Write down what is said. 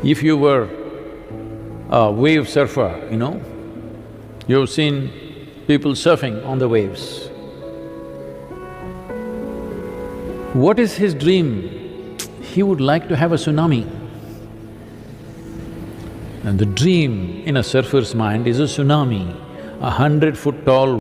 If you were a wave surfer, you've seen people surfing on the waves. What is his dream? He would like to have a tsunami. And the dream in a surfer's mind is a tsunami, 100-foot tall